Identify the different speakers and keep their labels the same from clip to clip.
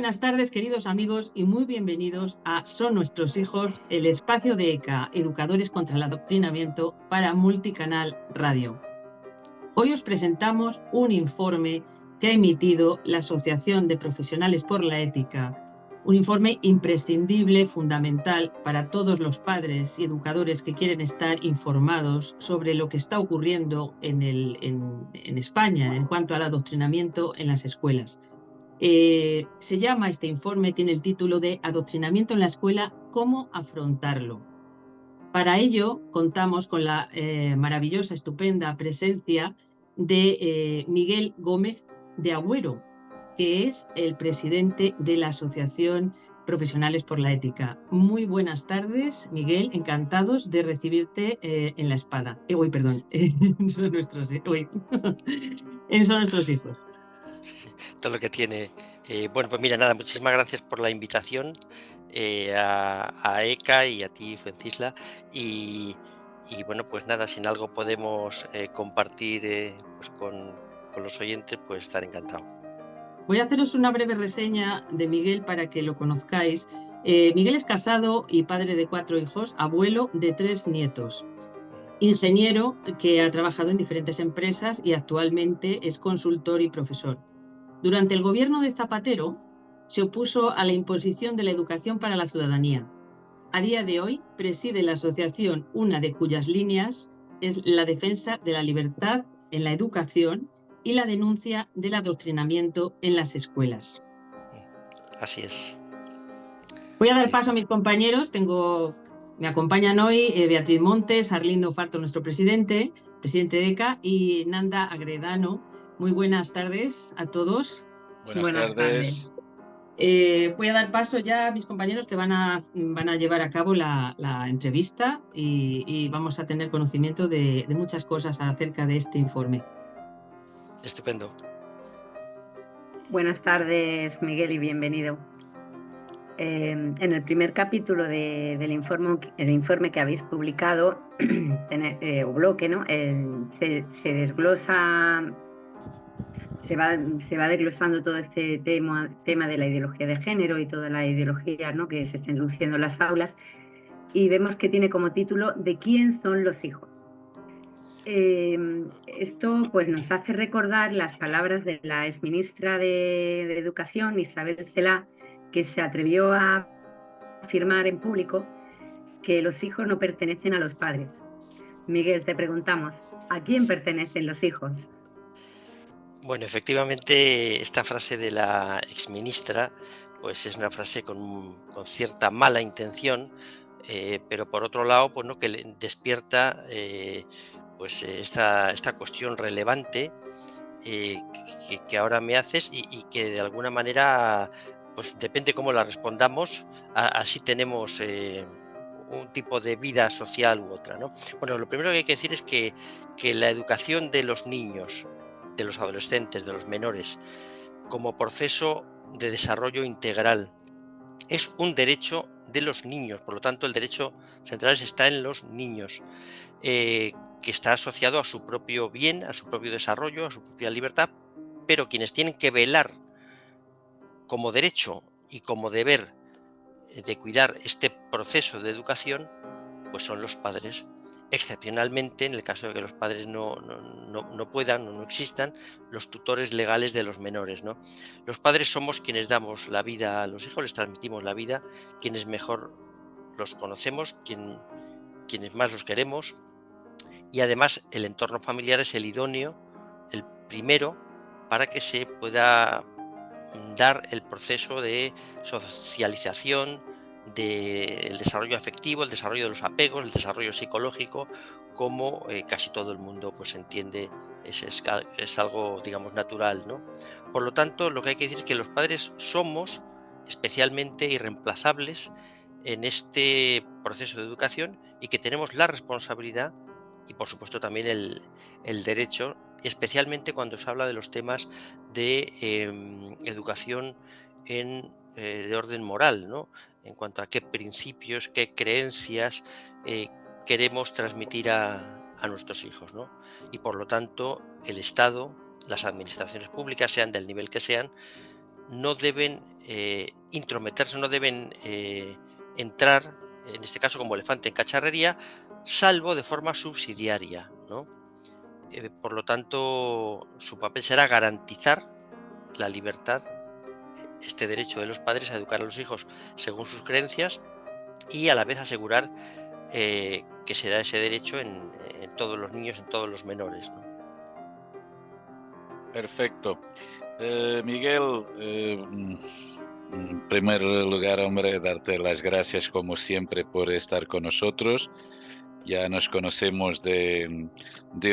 Speaker 1: buenas tardes, queridos amigos, y muy bienvenidos a Son Nuestros Hijos, el espacio de ECA, Educadores contra el Adoctrinamiento, para Multicanal Radio. Hoy os presentamos un informe que ha emitido la Asociación de Profesionales por la Ética, un informe imprescindible, fundamental para todos los padres y educadores que quieren estar informados sobre lo que está ocurriendo en España en cuanto al adoctrinamiento en las escuelas. Se llama este informe, tiene el título de Adoctrinamiento en la escuela, ¿cómo afrontarlo? Para ello contamos con la maravillosa, estupenda presencia de Miguel Gómez de Agüero, que es el presidente de la Asociación Profesionales por la Ética. Muy buenas tardes, Miguel, encantados de recibirte en la espada. Son nuestros, son nuestros hijos.
Speaker 2: Todo lo que tiene. Bueno, pues mira, nada, muchísimas gracias por la invitación a ECA y a ti, Fuencisla. Y bueno, pues nada, si en algo podemos compartir pues con los oyentes, pues estar encantado.
Speaker 1: Voy a haceros una breve reseña de Miguel para que lo conozcáis. Miguel es casado y padre de 4 hijos, abuelo de 3 nietos. Ingeniero que ha trabajado en diferentes empresas y actualmente es consultor y profesor. Durante el gobierno de Zapatero se opuso a la imposición de la educación para la ciudadanía. A día de hoy preside la asociación, una de cuyas líneas es la defensa de la libertad en la educación y la denuncia del adoctrinamiento en las escuelas.
Speaker 2: Así es.
Speaker 1: Voy a dar paso a mis compañeros. Me acompañan hoy Beatriz Montes, Arlindo Farto, nuestro presidente de ECA, y Nanda Agredano. Muy buenas tardes a todos.
Speaker 3: Buenas tardes.
Speaker 1: Voy a dar paso ya a mis compañeros que van a llevar a cabo la entrevista y vamos a tener conocimiento de muchas cosas acerca de este informe.
Speaker 2: Estupendo.
Speaker 4: Buenas tardes, Miguel, y bienvenido. En el primer capítulo del informe que habéis publicado, o bloque, ¿no? Se desglosa, se va desglosando todo este tema de la ideología de género y toda la ideología, ¿no?, que se está introduciendo en las aulas, y vemos que tiene como título ¿De quién son los hijos? Esto pues nos hace recordar las palabras de la exministra de Educación, Isabel Celaá, que se atrevió a afirmar en público que los hijos no pertenecen a los padres. Miguel, te preguntamos, ¿a quién pertenecen los hijos?
Speaker 2: Bueno, efectivamente, esta frase de la exministra pues es una frase con cierta mala intención, pero por otro lado, pues, ¿no?, que despierta pues esta cuestión relevante que ahora me haces y que de alguna manera, pues depende cómo la respondamos, así tenemos un tipo de vida social u otra, ¿no? Bueno, lo primero que hay que decir es que la educación de los niños, de los adolescentes, de los menores, como proceso de desarrollo integral, es un derecho de los niños. Por lo tanto, el derecho central está en los niños, que está asociado a su propio bien, a su propio desarrollo, a su propia libertad, pero quienes tienen que velar como derecho y como deber de cuidar este proceso de educación, pues son los padres. Excepcionalmente, en el caso de que los padres no puedan o no existan, los tutores legales de los menores, ¿no? Los padres somos quienes damos la vida a los hijos, les transmitimos la vida, quienes mejor los conocemos, quienes más los queremos, y además el entorno familiar es el idóneo, el primero, para que se pueda dar el proceso de socialización, del desarrollo afectivo, el desarrollo de los apegos, el desarrollo psicológico, como casi todo el mundo pues entiende, es algo, digamos, natural, ¿no? Por lo tanto, lo que hay que decir es que los padres somos especialmente irreemplazables en este proceso de educación y que tenemos la responsabilidad y por supuesto también el derecho, especialmente cuando se habla de los temas de educación de orden moral, ¿no? En cuanto a qué principios, qué creencias queremos transmitir a nuestros hijos, ¿no? Y por lo tanto el Estado, las administraciones públicas, sean del nivel que sean, no deben intrometerse, no deben entrar, en este caso como elefante en cacharrería, salvo de forma subsidiaria, ¿no? Por lo tanto, su papel será garantizar la libertad, este derecho de los padres a educar a los hijos según sus creencias, y a la vez asegurar que se da ese derecho en todos los niños, en todos los menores, ¿no?
Speaker 3: Perfecto. Miguel, en primer lugar, hombre, darte las gracias como siempre por estar con nosotros. Ya nos conocemos de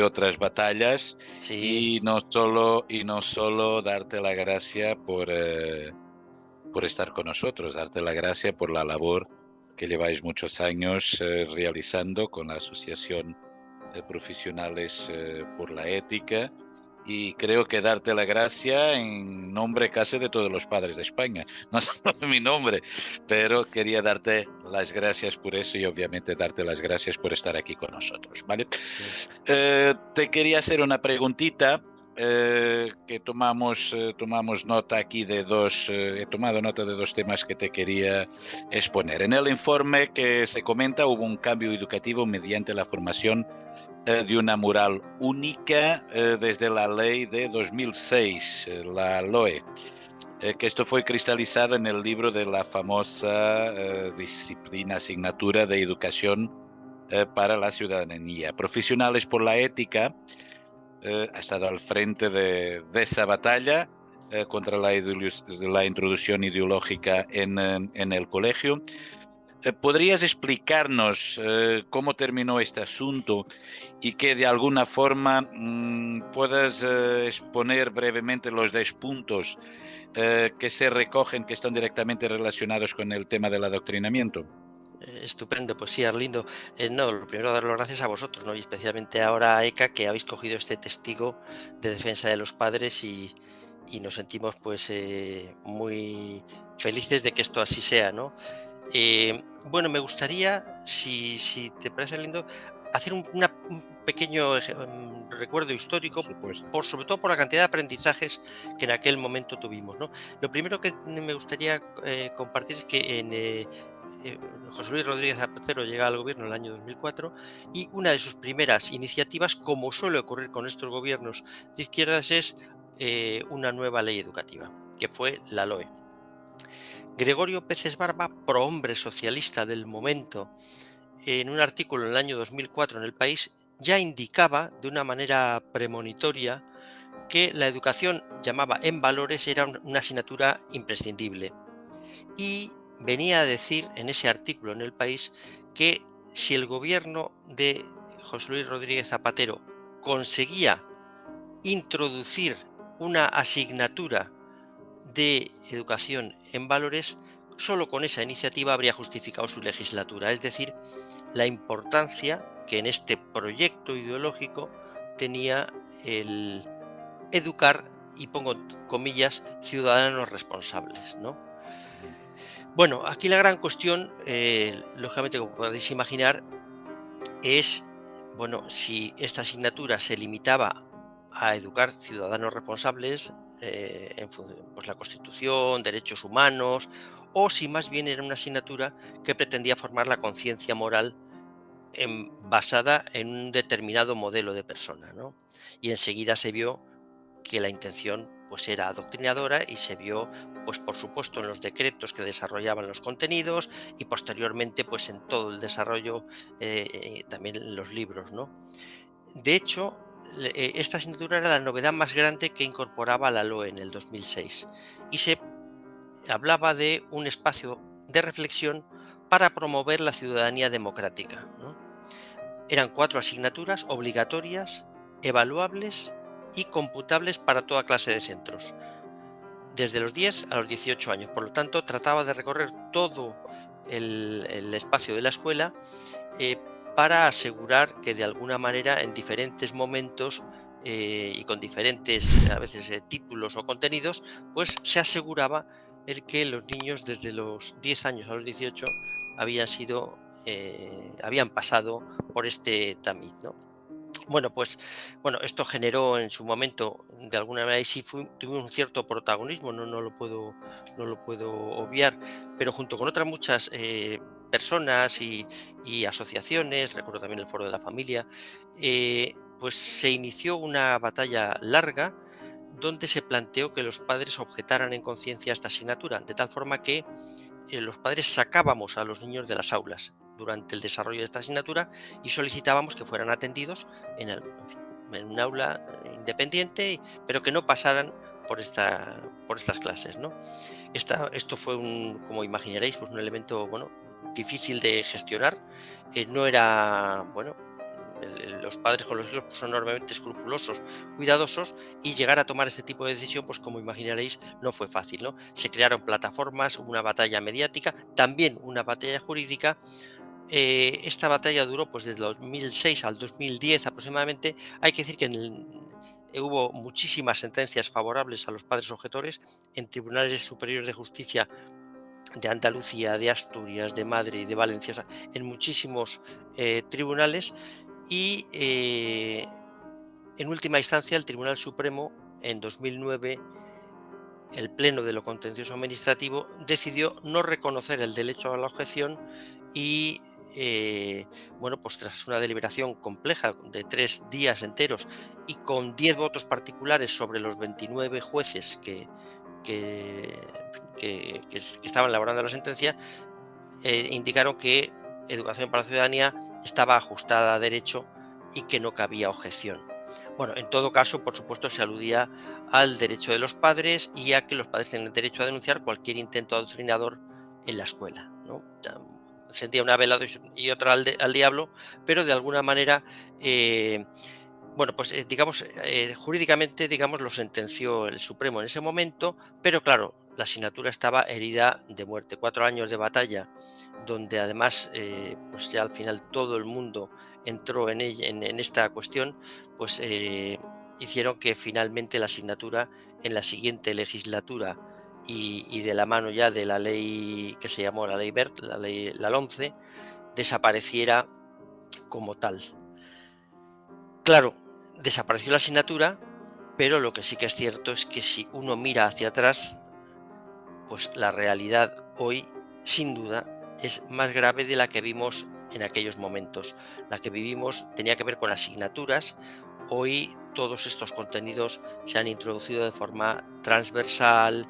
Speaker 3: otras batallas,
Speaker 2: Sí.
Speaker 3: y no solo darte la gracia por estar con nosotros, darte la gracia por la labor que lleváis muchos años realizando con la Asociación de Profesionales por la Ética. Y creo que darte la gracia en nombre casi de todos los padres de España, no solo en mi nombre, pero quería darte las gracias por eso y obviamente darte las gracias por estar aquí con nosotros, ¿vale?
Speaker 2: Sí.
Speaker 3: Te quería hacer una preguntita. Que tomamos nota aquí de he tomado nota de dos temas que te quería exponer. En el informe que se comenta hubo un cambio educativo mediante la formación de una mural única desde la ley de 2006, la LOE, que esto fue cristalizado en el libro de la famosa asignatura de educación para la ciudadanía. Profesionales por la Ética ha estado al frente de esa batalla contra la introducción ideológica en el colegio. ¿Podrías explicarnos cómo terminó este asunto y que de alguna forma puedas exponer brevemente los 10 puntos que se recogen, que están directamente relacionados con el tema del adoctrinamiento?
Speaker 2: Estupendo, pues sí, Arlindo. No, lo primero, dar las gracias a vosotros, ¿no? Y especialmente ahora a ECA, que habéis cogido este testigo de defensa de los padres, y nos sentimos pues muy felices de que esto así sea, ¿no? Bueno, me gustaría, si te parece, lindo, hacer un pequeño recuerdo histórico, sobre todo por la cantidad de aprendizajes que en aquel momento tuvimos, ¿no? Lo primero que me gustaría compartir es que José Luis Rodríguez Zapatero llega al gobierno en el año 2004, y una de sus primeras iniciativas, como suele ocurrir con estos gobiernos de izquierdas, es una nueva ley educativa, que fue la LOE. Gregorio Peces Barba, prohombre socialista del momento, en un artículo en el año 2004 en El País, ya indicaba de una manera premonitoria que la educación, llamaba en valores, era una asignatura imprescindible. Y venía a decir en ese artículo en El País que si el gobierno de José Luis Rodríguez Zapatero conseguía introducir una asignatura de educación en valores, solo con esa iniciativa habría justificado su legislatura. Es decir, la importancia que en este proyecto ideológico tenía el educar, y pongo comillas, ciudadanos responsables, ¿no? Bueno, aquí la gran cuestión, lógicamente, como podéis imaginar, es, bueno, si esta asignatura se limitaba a educar ciudadanos responsables en función, pues la Constitución, derechos humanos, o si más bien era una asignatura que pretendía formar la conciencia moral basada en un determinado modelo de persona, ¿no? Y enseguida se vio que la intención pues era adoctrinadora, y se vio, pues por supuesto, en los decretos que desarrollaban los contenidos, y posteriormente pues en todo el desarrollo, también en los libros, ¿no? De hecho, esta asignatura era la novedad más grande que incorporaba la LOE en el 2006, y se hablaba de un espacio de reflexión para promover la ciudadanía democrática, ¿no? Eran 4 asignaturas obligatorias, evaluables y computables para toda clase de centros, desde los 10 a los 18 años. Por lo tanto, trataba de recorrer todo el espacio de la escuela para asegurar que de alguna manera, en diferentes momentos y con diferentes a veces títulos o contenidos, pues se aseguraba el que los niños desde los 10 años a los 18 habían pasado por este tamiz, ¿no? Bueno, esto generó en su momento, de alguna manera, y sí tuvo un cierto protagonismo, no lo puedo obviar, pero junto con otras muchas personas y asociaciones, recuerdo también el Foro de la Familia, pues se inició una batalla larga donde se planteó que los padres objetaran en conciencia esta asignatura, de tal forma que los padres sacábamos a los niños de las aulas durante el desarrollo de esta asignatura y solicitábamos que fueran atendidos en un aula independiente, pero que no pasaran por estas clases, ¿no? Esto fue como imaginaréis, pues un elemento, bueno, difícil de gestionar. No era, bueno, los padres con los hijos pues, son enormemente escrupulosos, cuidadosos, y llegar a tomar este tipo de decisión, pues como imaginaréis, no fue fácil, ¿no? Se crearon plataformas, una batalla mediática, también una batalla jurídica. Esta batalla duró pues desde 2006 al 2010 aproximadamente. Hay que decir que hubo muchísimas sentencias favorables a los padres objetores en tribunales superiores de justicia de Andalucía, de Asturias, de Madrid, de Valencia, o sea, en muchísimos tribunales, y en última instancia el Tribunal Supremo en 2009, el Pleno de lo Contencioso Administrativo, decidió no reconocer el derecho a la objeción y bueno, pues tras una deliberación compleja de 3 días enteros y con 10 votos particulares sobre los 29 jueces que estaban elaborando la sentencia, indicaron que Educación para la Ciudadanía estaba ajustada a derecho y que no cabía objeción. Bueno, en todo caso, por supuesto, se aludía al derecho de los padres y a que los padres tienen derecho a denunciar cualquier intento adoctrinador en la escuela, ¿no? Sentía una vela y otra al diablo, pero de alguna manera, bueno, pues digamos, jurídicamente, digamos, lo sentenció el Supremo en ese momento, pero claro, la asignatura estaba herida de muerte. 4 años de batalla, donde además, pues ya al final todo el mundo entró en esta cuestión, pues hicieron que finalmente la asignatura en la siguiente legislatura y de la mano ya de la ley que se llamó la ley Wert, la LOMCE, desapareciera como tal. Claro, desapareció la asignatura, pero lo que sí que es cierto es que si uno mira hacia atrás, pues la realidad hoy, sin duda, es más grave de la que vimos en aquellos momentos. La que vivimos tenía que ver con asignaturas. Hoy todos estos contenidos se han introducido de forma transversal,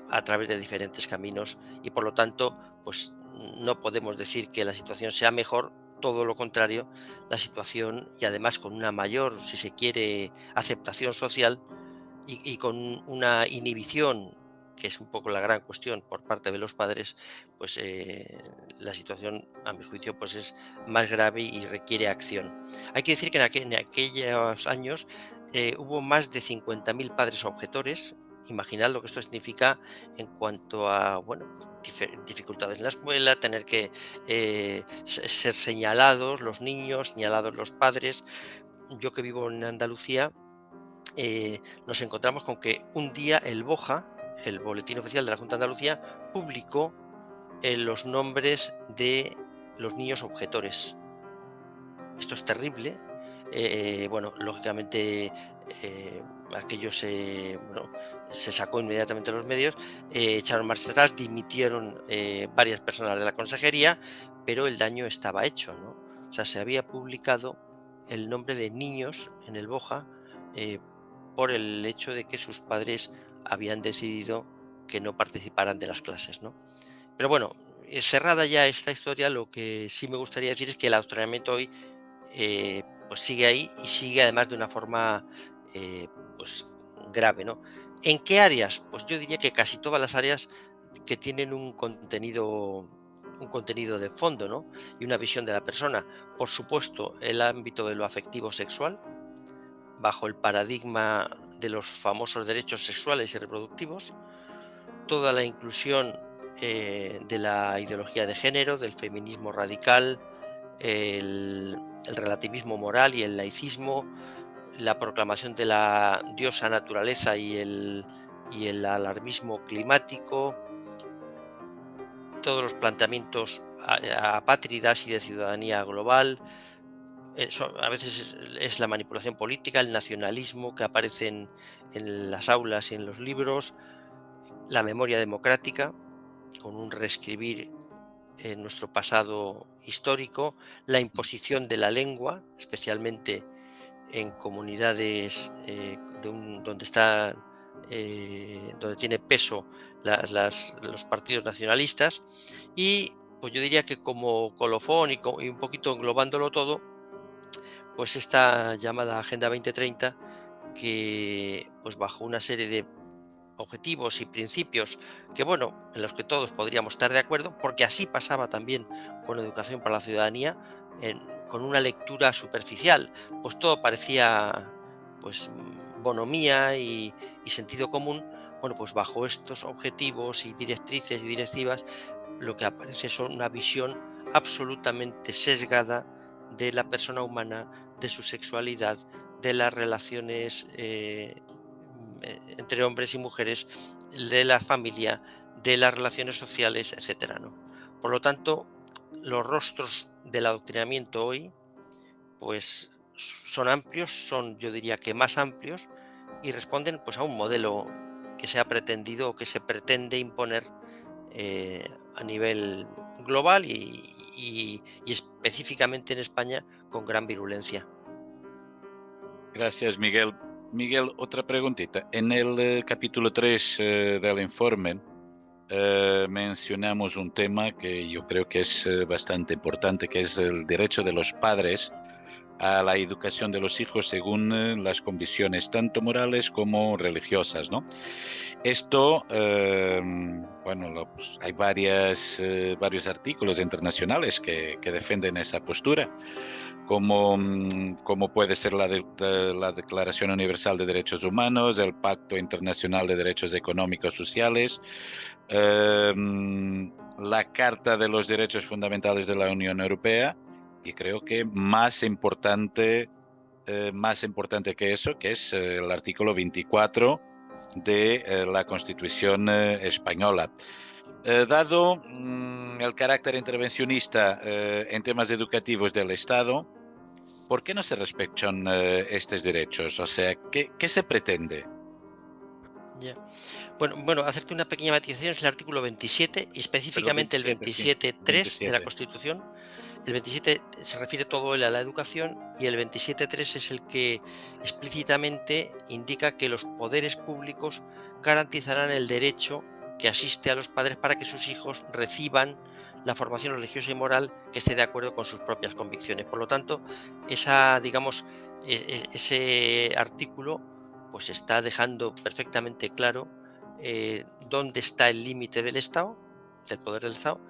Speaker 2: a través de diferentes caminos, y por lo tanto, pues no podemos decir que la situación sea mejor. Todo lo contrario, la situación, y además con una mayor, si se quiere, aceptación social y con una inhibición, que es un poco la gran cuestión por parte de los padres, pues la situación, a mi juicio, pues es más grave y requiere acción. Hay que decir que en aquellos años hubo más de 50.000 padres objetores. Imaginad lo que esto significa en cuanto a, bueno, dificultades en la escuela, tener que ser señalados los niños, señalados los padres. Yo que vivo en Andalucía, nos encontramos con que un día el BOJA, el Boletín Oficial de la Junta de Andalucía, publicó los nombres de los niños objetores. Esto es terrible. Bueno, lógicamente aquello se sacó inmediatamente a los medios, echaron marcha atrás, dimitieron varias personas de la consejería, pero el daño estaba hecho, ¿no? O sea, se había publicado el nombre de niños en el BOJA por el hecho de que sus padres habían decidido que no participaran de las clases, ¿no? Pero bueno, cerrada ya esta historia, lo que sí me gustaría decir es que el adoctrinamiento hoy pues sigue ahí, y sigue además de una forma pues grave, ¿no? ¿En qué áreas? Pues yo diría que casi todas las áreas que tienen un contenido de fondo, ¿no? Y una visión de la persona. Por supuesto, el ámbito de lo afectivo sexual, bajo el paradigma de los famosos derechos sexuales y reproductivos, toda la inclusión de la ideología de género, del feminismo radical, el relativismo moral y el laicismo, la proclamación de la diosa naturaleza y el alarmismo climático, todos los planteamientos apátridas y de ciudadanía global, a veces es la manipulación política, el nacionalismo que aparece en las aulas y en los libros, la memoria democrática, con un reescribir en nuestro pasado histórico, la imposición de la lengua, especialmente en comunidades donde tiene peso los partidos nacionalistas, y pues yo diría que como colofón y un poquito englobándolo todo, pues esta llamada Agenda 2030, que pues bajo una serie de objetivos y principios que, bueno, en los que todos podríamos estar de acuerdo, porque así pasaba también con Educación para la Ciudadanía, con una lectura superficial, pues todo parecía pues bonomía y sentido común. Bueno, pues bajo estos objetivos y directrices y directivas, lo que aparece son una visión absolutamente sesgada de la persona humana, de su sexualidad, de las relaciones entre hombres y mujeres, de la familia, de las relaciones sociales, etcétera, ¿no? Por lo tanto, los rostros del adoctrinamiento hoy, pues son amplios, son, yo diría que más amplios, y responden pues a un modelo que se ha pretendido o que se pretende imponer a nivel global y específicamente en España con gran virulencia.
Speaker 3: Gracias, Miguel. Miguel, otra preguntita. En el capítulo 3 del informe mencionamos un tema que yo creo que es bastante importante, que es el derecho de los padres a la educación de los hijos según las convicciones tanto morales como religiosas, ¿no? Esto, bueno, pues hay varios artículos internacionales que defienden esa postura, como puede ser la Declaración Universal de Derechos Humanos, el Pacto Internacional de Derechos Económicos Sociales, la Carta de los Derechos Fundamentales de la Unión Europea, y creo que más importante que eso, que es el artículo 24 de la Constitución española. Dado el carácter intervencionista en temas educativos del Estado, ¿por qué no se respetan estos derechos? O sea, ¿qué se pretende?
Speaker 2: Ya. Bueno, hacerte una pequeña matización es el artículo 27 y
Speaker 3: Perdón,
Speaker 2: específicamente el
Speaker 3: 27, sí.
Speaker 2: 27.3 de la
Speaker 3: 27.
Speaker 2: Constitución. El 27 se refiere todo él a la educación y el 27.3 es el que explícitamente indica que los poderes públicos garantizarán el derecho que asiste a los padres para que sus hijos reciban la formación religiosa y moral que esté de acuerdo con sus propias convicciones. Por lo tanto, ese artículo pues está dejando perfectamente claro dónde está el límite del Estado, del poder del Estado,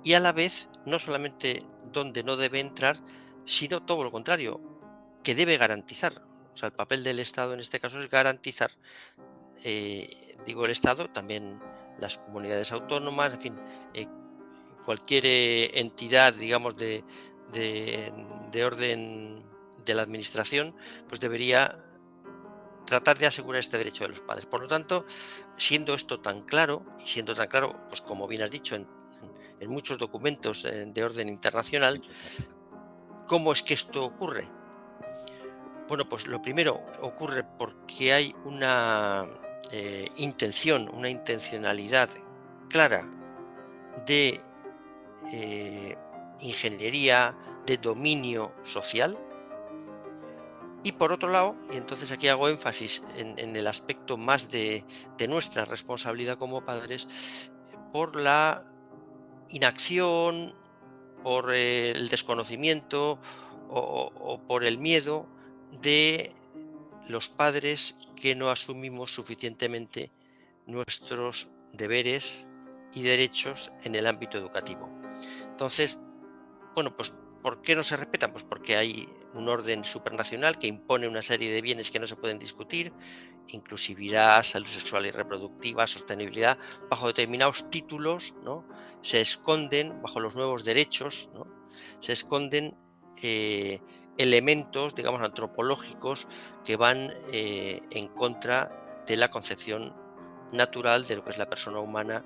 Speaker 2: y a la vez no solamente dónde no debe entrar, sino todo lo contrario, que debe garantizar. O sea, el papel del Estado en este caso es garantizar, digo el Estado, también las comunidades autónomas, en fin, cualquier entidad, digamos, de orden de la administración, pues debería tratar de asegurar este derecho de los padres. Por lo tanto, siendo esto tan claro, y siendo tan claro, pues como bien has dicho, en muchos documentos de orden internacional, ¿cómo es que esto ocurre? Bueno, pues lo primero ocurre porque hay una intención, una intencionalidad clara de ingeniería, de dominio social. Y por otro lado, y entonces aquí hago énfasis en el aspecto más de nuestra responsabilidad como padres, por la inacción, por el desconocimiento o por el miedo de los padres que no asumimos suficientemente nuestros deberes y derechos en el ámbito educativo. Entonces, bueno, pues ¿por qué no se respetan? Pues porque hay un orden supranacional que impone una serie de bienes que no se pueden discutir, inclusividad, salud sexual y reproductiva, sostenibilidad, bajo determinados títulos, ¿no? Se esconden, bajo los nuevos derechos, ¿no? Se esconden elementos, digamos, antropológicos que van en contra de la concepción natural de lo que es la persona humana,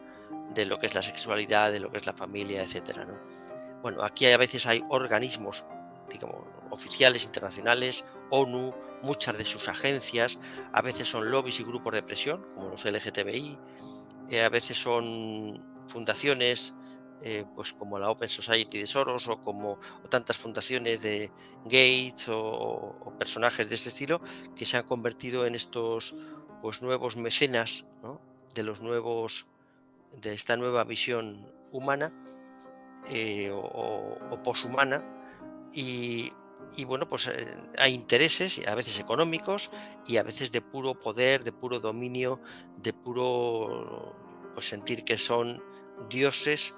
Speaker 2: de lo que es la sexualidad, de lo que es la familia, etcétera, ¿no? Bueno, aquí a veces hay organismos, digamos, oficiales internacionales, ONU, muchas de sus agencias, a veces son lobbies y grupos de presión, como los LGTBI, a veces son fundaciones, pues como la Open Society de Soros o tantas fundaciones de Gates o personajes de este estilo que se han convertido en estos pues nuevos mecenas, ¿no? de esta nueva visión humana o poshumana y bueno, pues hay intereses, a veces económicos y a veces de puro poder, de puro dominio, de puro pues sentir que son dioses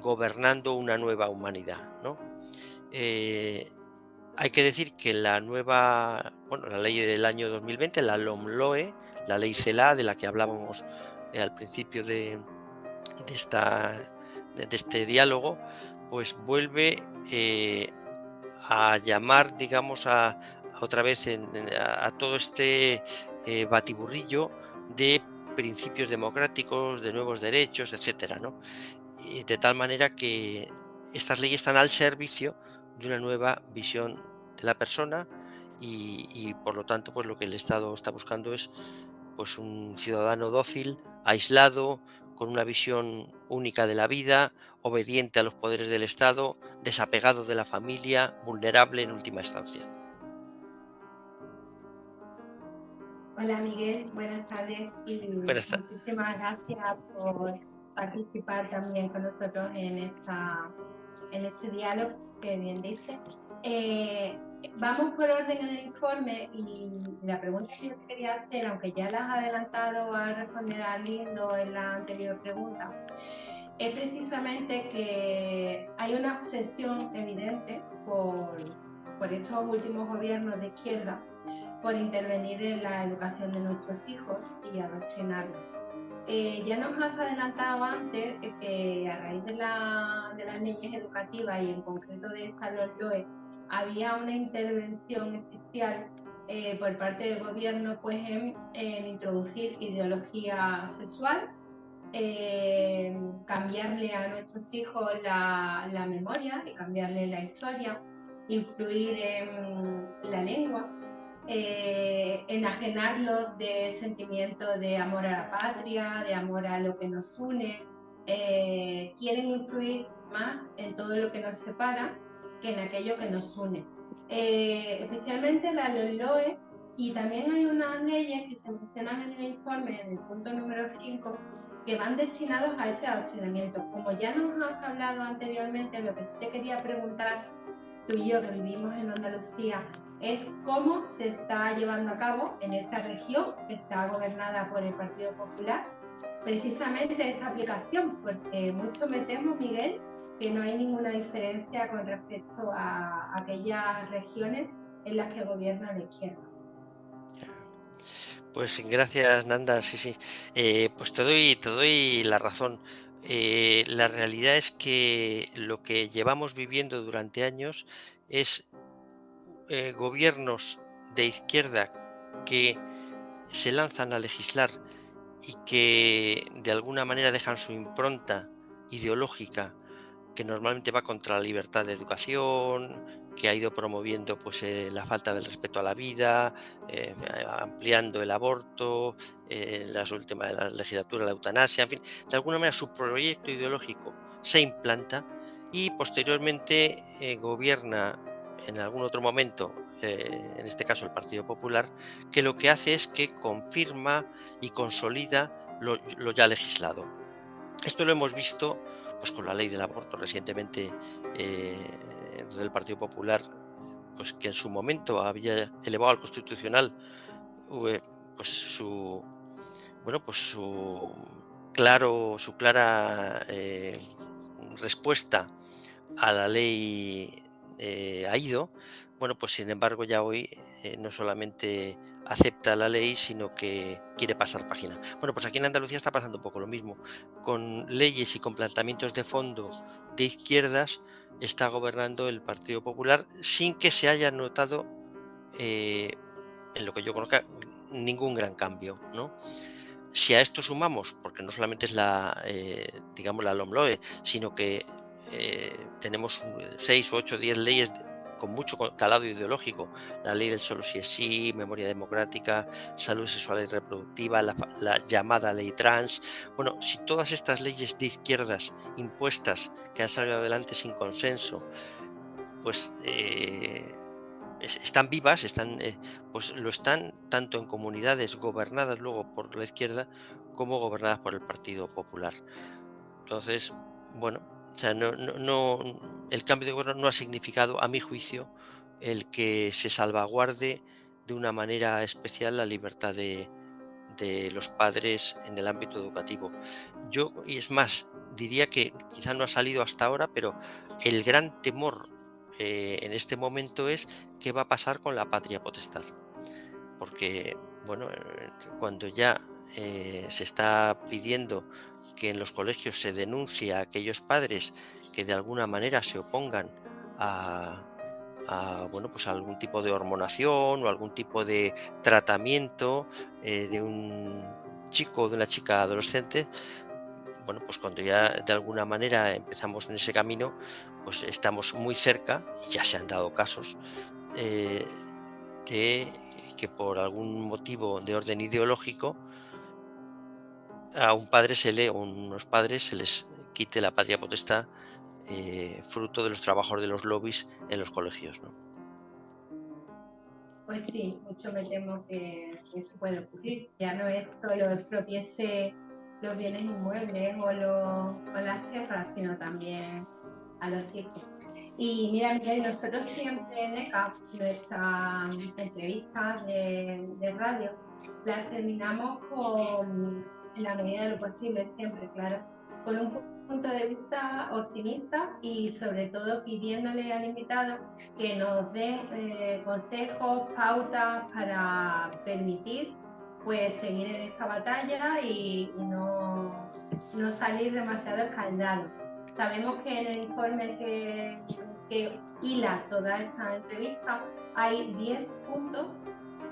Speaker 2: gobernando una nueva humanidad, ¿no? Hay que decir que la ley del año 2020, la LOMLOE, la ley CELA, de la que hablábamos al principio de este diálogo, pues vuelve a llamar, digamos, a otra vez a todo este batiburrillo de principios democráticos, de nuevos derechos, etcétera, ¿no? Y de tal manera que estas leyes están al servicio de una nueva visión de la persona y por lo tanto, pues lo que el Estado está buscando es pues un ciudadano dócil, aislado, con una visión única de la vida, obediente a los poderes del Estado, desapegado de la familia, vulnerable en última instancia.
Speaker 5: Hola Miguel, buenas tardes y
Speaker 2: Buenas tardes.
Speaker 5: muchísimas gracias por participar también con nosotros en este diálogo que bien dice. Vamos por orden en el informe y la pregunta que yo quería hacer, aunque ya la has adelantado a responder a Lindo en la anterior pregunta, es precisamente que hay una obsesión evidente por estos últimos gobiernos de izquierda por intervenir en la educación de nuestros hijos y adoctrinarlos. Ya nos has adelantado antes que a raíz de las leyes educativas y en concreto de esta LOMLOE había una intervención especial por parte del gobierno pues, en introducir ideología sexual, cambiarle a nuestros hijos la memoria y cambiarle la historia, influir en la lengua, enajenarlos de sentimientos de amor a la patria, de amor a lo que nos une. Quieren influir más en todo lo que nos separa que en aquello que nos une. Especialmente la LOMLOE, y también hay unas leyes que se mencionan en el informe, en el punto número 5, que van destinados a ese adoctrinamiento. Como ya nos has hablado anteriormente, lo que sí te quería preguntar, tú y yo que vivimos en Andalucía, es cómo se está llevando a cabo en esta región que está gobernada por el Partido Popular precisamente esta aplicación, porque mucho me temo, Miguel, que no hay ninguna diferencia con respecto a aquellas regiones en las que gobierna la izquierda.
Speaker 2: Pues gracias, Nanda. Sí. Pues te doy la razón. La realidad es que lo que llevamos viviendo durante años es gobiernos de izquierda que se lanzan a legislar y que de alguna manera dejan su impronta ideológica que normalmente va contra la libertad de educación, que ha ido promoviendo pues, la falta del respeto a la vida, ampliando el aborto, en las últimas de la legislatura la eutanasia, en fin, de alguna manera su proyecto ideológico se implanta y posteriormente gobierna en algún otro momento, en este caso el Partido Popular, que lo que hace es que confirma y consolida lo ya legislado. Esto lo hemos visto pues con la ley del aborto recientemente del Partido Popular, pues que en su momento había elevado al Constitucional pues su clara respuesta a la ley AIDO. Bueno, pues sin embargo ya hoy no solamente acepta la ley, sino que quiere pasar página. Bueno, pues aquí en Andalucía está pasando un poco lo mismo. Con leyes y con planteamientos de fondo de izquierdas está gobernando el Partido Popular sin que se haya notado, en lo que yo conozca, ningún gran cambio, ¿no? Si a esto sumamos, porque no solamente es la LOMLOE, sino que tenemos 6, 8, 10 leyes con mucho calado ideológico, la ley del solo sí es sí, memoria democrática, salud sexual y reproductiva, la llamada ley trans. Bueno, si todas estas leyes de izquierdas impuestas que han salido adelante sin consenso, pues están vivas, pues lo están tanto en comunidades gobernadas luego por la izquierda como gobernadas por el Partido Popular. Entonces, bueno, o sea, el cambio de gobierno no ha significado, a mi juicio, el que se salvaguarde de una manera especial la libertad de los padres en el ámbito educativo. Y es más, diría que quizá no ha salido hasta ahora, pero el gran temor en este momento es qué va a pasar con la patria potestad. Porque, bueno, cuando ya se está pidiendo que en los colegios se denuncie a aquellos padres que de alguna manera se opongan a bueno, pues algún tipo de hormonación o algún tipo de tratamiento de un chico o de una chica adolescente, bueno, pues cuando ya de alguna manera empezamos en ese camino, pues estamos muy cerca, y ya se han dado casos, eh, de que por algún motivo de orden ideológico a un padre o unos padres se les quite la patria potestad, fruto de los trabajos de los lobbies en los colegios, ¿no?
Speaker 5: Pues sí, mucho me temo que eso puede ocurrir. Ya no es solo expropiarse los bienes inmuebles o las tierras, sino también a los hijos. Y mira, Miguel, nosotros siempre en ECA, nuestras entrevistas de radio, las terminamos con, en la medida de lo posible, siempre, claro, con un punto de vista optimista y sobre todo pidiéndole al invitado que nos dé consejos, pautas para permitir pues seguir en esta batalla y no salir demasiado escaldados. Sabemos que en el informe que hila toda esta entrevista hay 10 puntos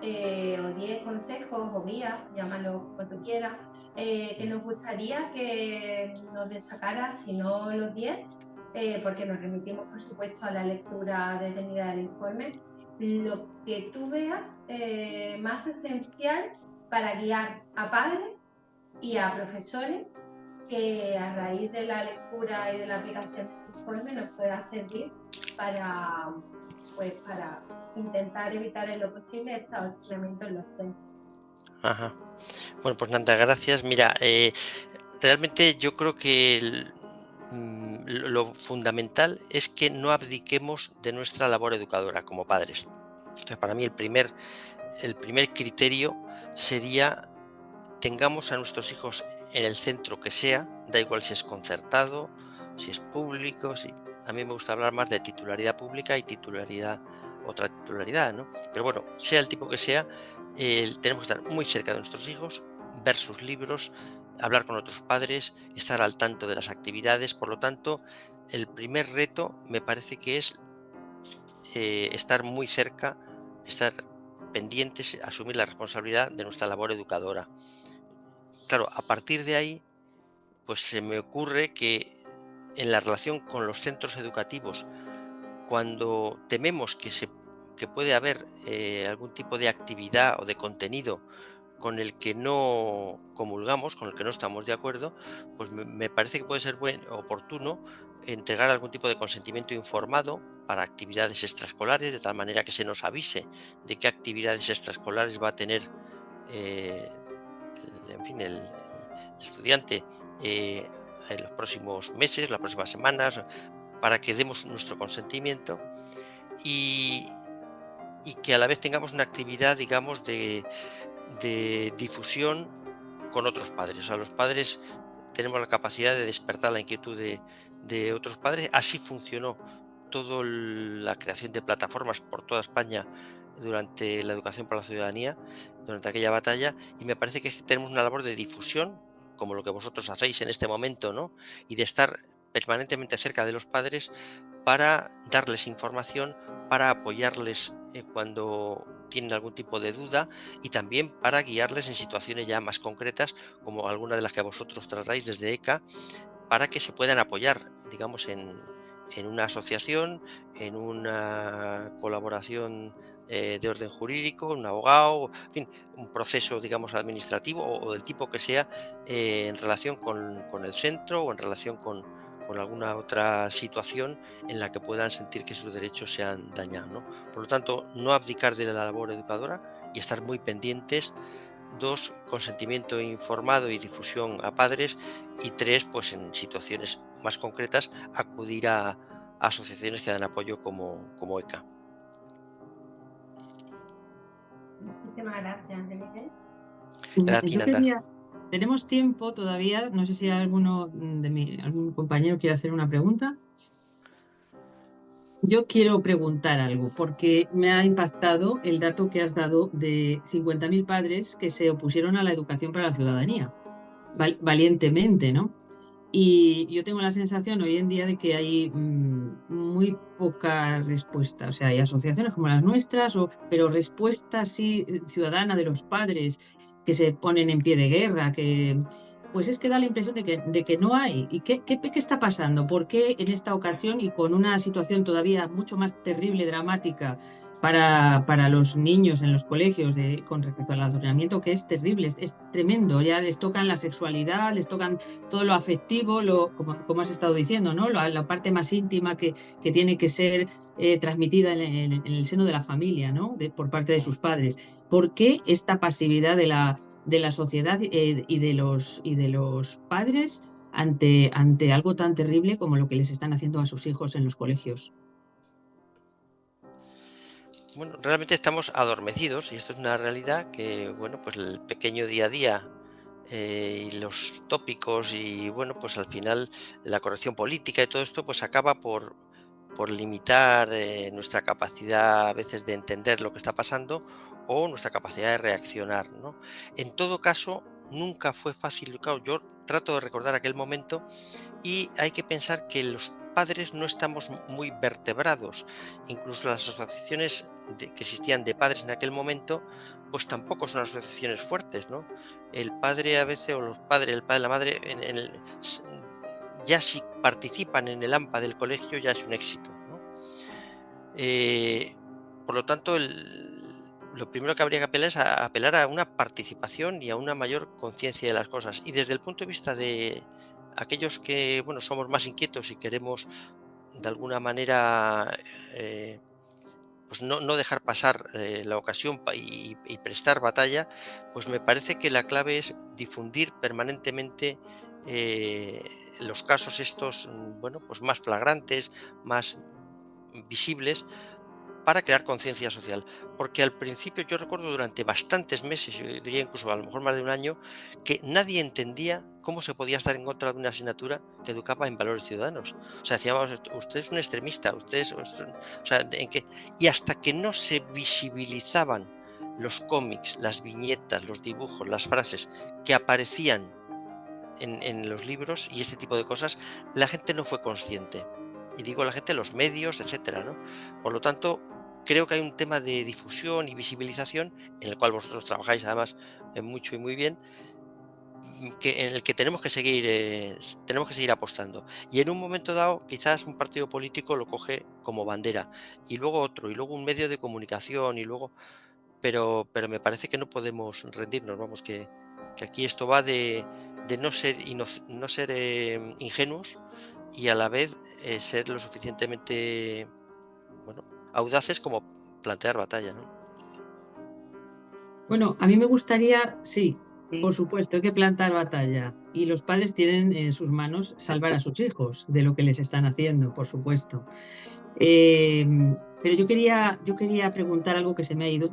Speaker 5: o 10 consejos o guías, llámalo como tú quieras, que nos gustaría que nos destacara, si no los 10, porque nos remitimos por supuesto a la lectura detenida del informe, lo que tú veas más esencial para guiar a padres y a profesores que a raíz de la lectura y de la aplicación del informe nos pueda servir para intentar evitar en lo posible este adoctrinamiento en los centros.
Speaker 2: Ajá. Bueno, pues nada, gracias. Mira, realmente yo creo que lo fundamental es que no abdiquemos de nuestra labor educadora como padres. Entonces, para mí el primer criterio sería: tengamos a nuestros hijos en el centro que sea, da igual si es concertado, si es público, a mí me gusta hablar más de titularidad pública y otra titularidad, ¿no? Pero bueno, sea el tipo que sea, tenemos que estar muy cerca de nuestros hijos, ver sus libros, hablar con otros padres, estar al tanto de las actividades. Por lo tanto, el primer reto me parece que es estar muy cerca, estar pendientes, asumir la responsabilidad de nuestra labor educadora. Claro, a partir de ahí, pues se me ocurre que en la relación con los centros educativos, cuando tememos que puede haber algún tipo de actividad o de contenido con el que no comulgamos, con el que no estamos de acuerdo, pues me parece que puede ser oportuno entregar algún tipo de consentimiento informado para actividades extraescolares, de tal manera que se nos avise de qué actividades extraescolares va a tener el estudiante en los próximos meses, las próximas semanas, para que demos nuestro consentimiento y que a la vez tengamos una actividad, digamos, de difusión con otros padres. O sea, los padres tenemos la capacidad de despertar la inquietud de otros padres. Así funcionó toda la creación de plataformas por toda España durante la educación para la ciudadanía, durante aquella batalla, y me parece que tenemos una labor de difusión, como lo que vosotros hacéis en este momento, ¿no? Y de estar permanentemente cerca de los padres para darles información, para apoyarles cuando tienen algún tipo de duda y también para guiarles en situaciones ya más concretas, como algunas de las que vosotros tratáis desde ECA, para que se puedan apoyar, digamos, en en una asociación, en una colaboración de orden jurídico, un abogado, en fin, un proceso, digamos, administrativo o del tipo que sea, en relación con el centro o en relación con alguna otra situación en la que puedan sentir que sus derechos se han dañado, ¿no? Por lo tanto, no abdicar de la labor educadora y estar muy pendientes. 2, consentimiento informado y difusión a padres. Y 3, pues en situaciones más concretas, acudir a asociaciones que dan apoyo como ECA.
Speaker 5: Muchísimas gracias, Miguel.
Speaker 2: Gracias,
Speaker 1: Yo
Speaker 2: Nanda.
Speaker 1: tenemos tiempo todavía, no sé si algún compañero quiere hacer una pregunta. Yo quiero preguntar algo, porque me ha impactado el dato que has dado de 50.000 padres que se opusieron a la educación para la ciudadanía, valientemente, ¿no? Y yo tengo la sensación hoy en día de que hay muy poca respuesta. O sea, hay asociaciones como las nuestras, pero respuesta así ciudadana de los padres que se ponen en pie de guerra, pues es que da la impresión de que no hay. ¿Y qué está pasando? ¿Por qué en esta ocasión y con una situación todavía mucho más terrible, dramática para los niños en los colegios con respecto al adoctrinamiento, que es terrible, es tremendo? Ya les tocan la sexualidad, les tocan todo lo afectivo, como has estado diciendo, ¿no? La parte más íntima que tiene que ser transmitida en el seno de la familia, ¿no? Por parte de sus padres. ¿Por qué esta pasividad de la sociedad y de los padres ante algo tan terrible como lo que les están haciendo a sus hijos en los colegios?
Speaker 2: Bueno, realmente estamos adormecidos y esto es una realidad que, bueno, pues el pequeño día a día y los tópicos y, bueno, pues al final la corrección política y todo esto pues acaba por limitar nuestra capacidad a veces de entender lo que está pasando o nuestra capacidad de reaccionar, ¿no? En todo caso, nunca fue fácil. Claro, yo trato de recordar aquel momento y hay que pensar que los padres no estamos muy vertebrados. Incluso las asociaciones que existían de padres en aquel momento, pues tampoco son asociaciones fuertes, ¿no? El padre a veces, o los padres, el padre, la madre, ya si participan en el AMPA del colegio ya es un éxito, ¿no? Por lo tanto, lo primero que habría que apelar es a apelar a una participación y a una mayor conciencia de las cosas. Y desde el punto de vista de aquellos que, bueno, somos más inquietos y queremos de alguna manera pues no dejar pasar la ocasión y prestar batalla, pues me parece que la clave es difundir permanentemente los casos estos, bueno, pues más flagrantes, más visibles, para crear conciencia social. Porque al principio yo recuerdo durante bastantes meses, yo diría incluso a lo mejor más de un año, que nadie entendía cómo se podía estar en contra de una asignatura que educaba en valores ciudadanos. O sea, decíamos, usted es un extremista, o sea, ¿en qué? Y hasta que no se visibilizaban los cómics, las viñetas, los dibujos, las frases que aparecían en los libros y este tipo de cosas, la gente no fue consciente. Y digo la gente, los medios, etcétera, ¿no? Por lo tanto, creo que hay un tema de difusión y visibilización en el cual vosotros trabajáis además mucho y muy bien, en el que tenemos que seguir apostando. Y en un momento dado, quizás un partido político lo coge como bandera, y luego otro, y luego un medio de comunicación, y luego, pero me parece que no podemos rendirnos, vamos, que aquí esto va de no ser ingenuos y a la vez ser lo suficientemente, bueno, audaces como plantear batalla, ¿no?
Speaker 1: Bueno, a mí me gustaría, sí, por
Speaker 4: Sí,
Speaker 1: supuesto, hay que plantar batalla y los padres tienen en sus manos salvar a sus hijos de lo que les están haciendo, por supuesto. Eh, pero yo quería preguntar algo que se me ha ido.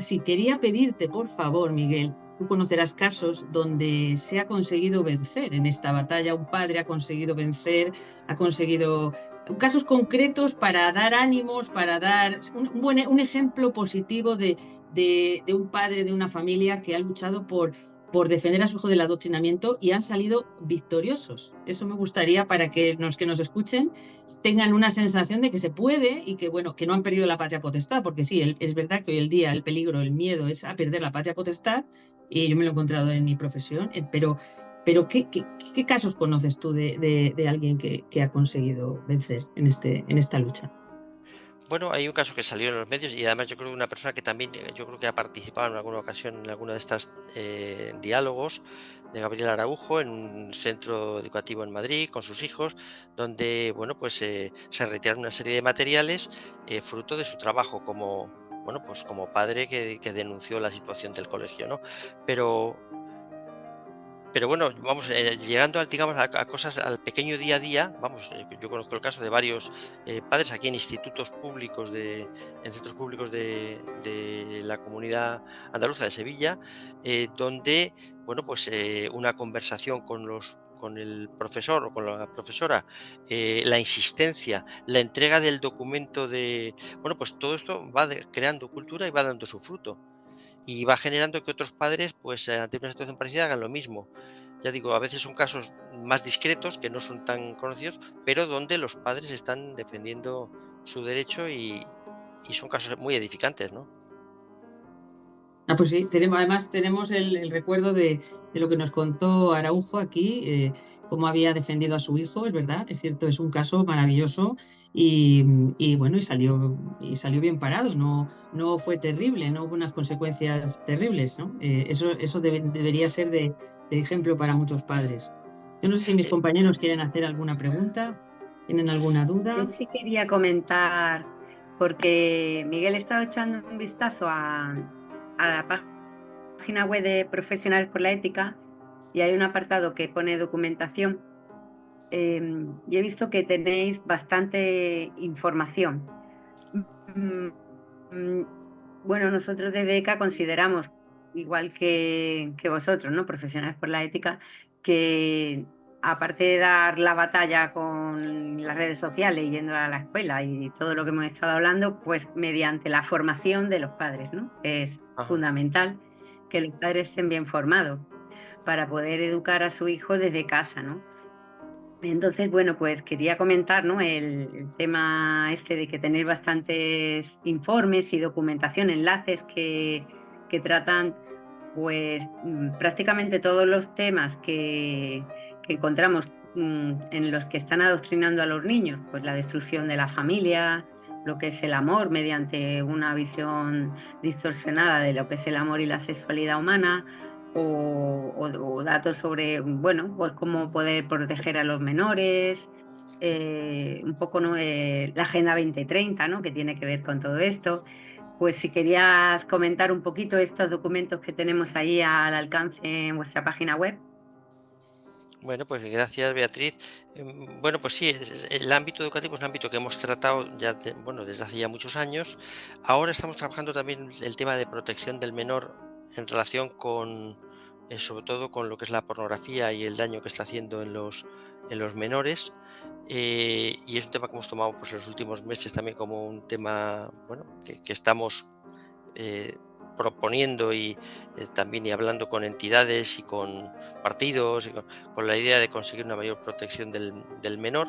Speaker 1: Sí, quería pedirte, por favor, Miguel, tú conocerás casos donde se ha conseguido vencer en esta batalla, un padre ha conseguido vencer, ha conseguido casos concretos para dar ánimos, para dar un ejemplo positivo de un padre, de una familia que ha luchado por defender a su hijo del adoctrinamiento y han salido victoriosos. Eso me gustaría para que los que nos escuchen tengan una sensación de que se puede y que, bueno, que no han perdido la patria potestad, porque sí, es verdad que hoy el día el peligro, el miedo es a perder la patria potestad, y yo me lo he encontrado en mi profesión, pero Pero ¿qué casos conoces tú de alguien que ha conseguido vencer en esta lucha?
Speaker 2: Bueno, hay un caso que salió en los medios y además yo creo que una persona que también yo creo que ha participado en alguna ocasión en alguna de estas diálogos de Gabriel Araujo en un centro educativo en Madrid con sus hijos, donde bueno pues se retiraron una serie de materiales fruto de su trabajo como bueno pues como padre que denunció la situación del colegio, ¿no? Pero bueno, vamos, llegando digamos, a cosas, al pequeño día a día, vamos, yo conozco el caso de varios padres aquí en institutos públicos, en centros públicos de la comunidad andaluza de Sevilla, donde, bueno, pues una conversación con el profesor o con la profesora, la insistencia, la entrega del documento bueno, pues todo esto va creando cultura y va dando su fruto y va generando que otros padres, pues ante una situación parecida, hagan lo mismo. Ya digo, a veces son casos más discretos, que no son tan conocidos, pero donde los padres están defendiendo su derecho y son casos muy edificantes, ¿no?
Speaker 1: Pues sí, además tenemos el recuerdo de lo que nos contó Araujo aquí, cómo había defendido a su hijo, es verdad, es cierto, es un caso maravilloso y bueno, y salió bien parado, no fue terrible, no hubo unas consecuencias terribles, ¿no? Eso debería ser de ejemplo para muchos padres. Yo no sé si mis
Speaker 2: Eh,
Speaker 1: compañeros quieren hacer alguna pregunta, ¿tienen alguna
Speaker 4: Yo
Speaker 1: duda?
Speaker 4: sí quería comentar, porque Miguel estaba echando un vistazo a la página web de Profesionales por la Ética y hay un apartado que pone documentación. Y he visto que tenéis bastante información. Mm, mm, Bueno, nosotros desde ECA consideramos, igual que vosotros, ¿no? Profesionales por la Ética, que aparte de dar la batalla con las redes sociales, yendo a la escuela y todo lo que hemos estado hablando, pues mediante la formación de los padres, ¿no? Es
Speaker 2: ajá.
Speaker 4: fundamental que los padres estén bien formados para poder educar a su hijo desde casa, ¿no? Entonces, bueno, pues quería comentar, ¿no? El tema este de que tenéis bastantes informes y documentación, enlaces que tratan, pues, prácticamente todos los temas que encontramos en los que están adoctrinando a los niños, pues la destrucción de la familia, lo que es el amor mediante una visión distorsionada de lo que es el amor y la sexualidad humana, o datos sobre, bueno, pues cómo poder proteger a los menores, un poco, ¿no? La Agenda 2030, ¿no? Que tiene que ver con todo esto. Pues si querías comentar un poquito estos documentos que tenemos ahí al alcance en vuestra página web.
Speaker 2: Bueno, pues gracias, Beatriz. Bueno, pues sí, el ámbito educativo es un ámbito que hemos tratado ya bueno, desde hace ya muchos años. Ahora estamos trabajando también el tema de protección del menor en relación con, sobre todo con lo que es la pornografía y el daño que está haciendo en los menores. Y es un tema que hemos tomado pues, en los últimos meses también como un tema, bueno, que estamos eh, proponiendo y también y hablando con entidades y con partidos y con la idea de conseguir una mayor protección del menor.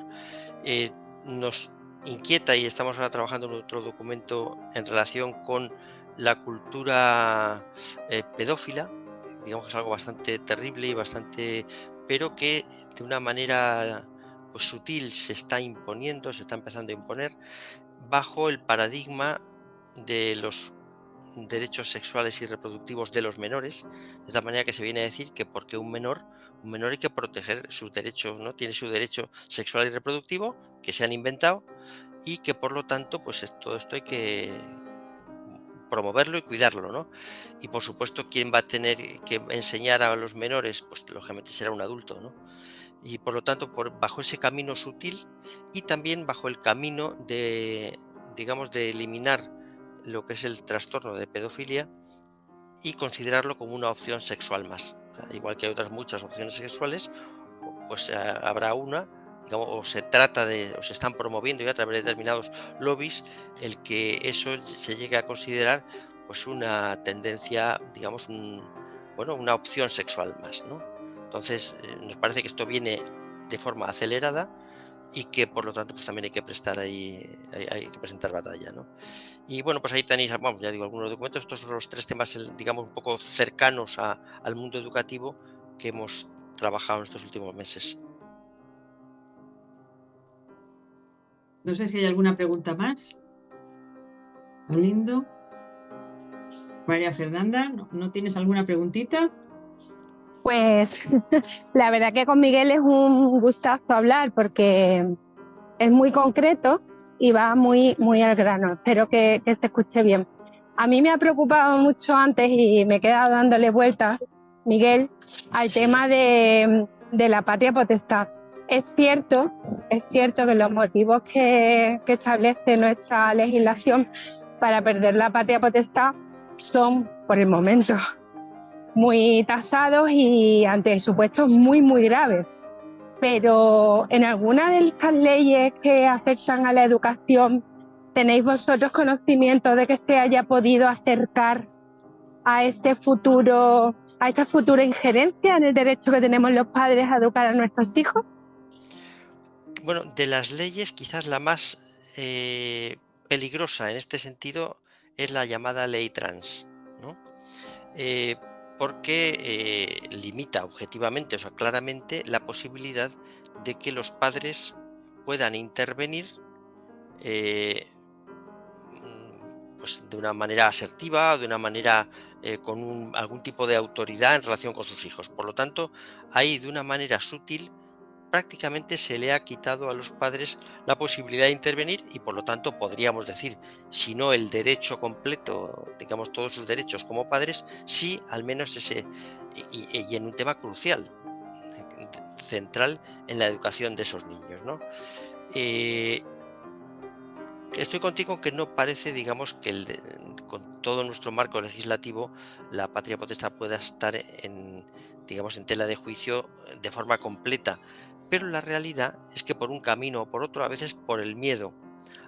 Speaker 2: Eh, Nos inquieta y estamos ahora trabajando en otro documento en relación con la cultura pedófila. Digamos que es algo bastante terrible y bastante, pero que de una manera pues, sutil se está imponiendo, se está empezando a imponer bajo el paradigma de los derechos sexuales y reproductivos de los menores, de tal manera que se viene a decir que porque un menor hay que proteger sus derechos, ¿no? Tiene su derecho sexual y reproductivo, que se han inventado, y que por lo tanto, pues todo esto hay que promoverlo y cuidarlo, ¿no? Y por supuesto, ¿quién va a tener que enseñar a los menores? Pues lógicamente será un adulto, ¿no? Y por lo tanto, bajo ese camino sutil y también bajo el camino de, digamos, de eliminar lo que es el trastorno de pedofilia y considerarlo como una opción sexual más. O sea, igual que hay otras muchas opciones sexuales, pues habrá una, digamos, o se trata de, o se están promoviendo ya a través de determinados lobbies, el que eso se llegue a considerar pues una tendencia, digamos, bueno, una opción sexual más, ¿no? Entonces, nos parece que esto viene de forma acelerada y que por lo tanto pues también hay que prestar hay que presentar batalla, ¿no? Y bueno, pues ahí tenéis, vamos, ya digo, algunos documentos. Estos son los tres temas, digamos, un poco cercanos al mundo educativo que hemos trabajado en estos últimos meses.
Speaker 1: No sé si hay alguna pregunta más. Lindo. María Fernanda, ¿no tienes alguna preguntita?
Speaker 6: Pues la verdad que con Miguel es un gustazo hablar porque es muy concreto y va muy, muy al grano. Espero que se escuche bien. A mí me ha preocupado mucho antes y me he quedado dándole vueltas, Miguel, al tema de la patria potestad. Es cierto que los motivos que establece nuestra legislación para perder la patria potestad son, por el momento, muy tasados y ante supuestos muy, muy graves. Pero en alguna de estas leyes que afectan a la educación, ¿tenéis vosotros conocimiento de que se haya podido acercar a esta futura injerencia en el derecho que tenemos los padres a educar a nuestros hijos?
Speaker 2: Bueno, de las leyes quizás la más peligrosa en este sentido es la llamada ley trans, ¿no? Porque limita objetivamente, o sea, claramente, la posibilidad de que los padres puedan intervenir pues de una manera asertiva, de una manera con algún tipo de autoridad en relación con sus hijos. Por lo tanto, ahí de una manera sutil prácticamente se le ha quitado a los padres la posibilidad de intervenir y por lo tanto podríamos decir, si no el derecho completo, digamos todos sus derechos como padres, sí al menos ese, y en un tema crucial, central en la educación de esos niños, ¿no? Estoy contigo que no parece, digamos, que con todo nuestro marco legislativo la patria potestad pueda estar digamos, en tela de juicio de forma completa. Pero la realidad es que por un camino o por otro, a veces por el miedo,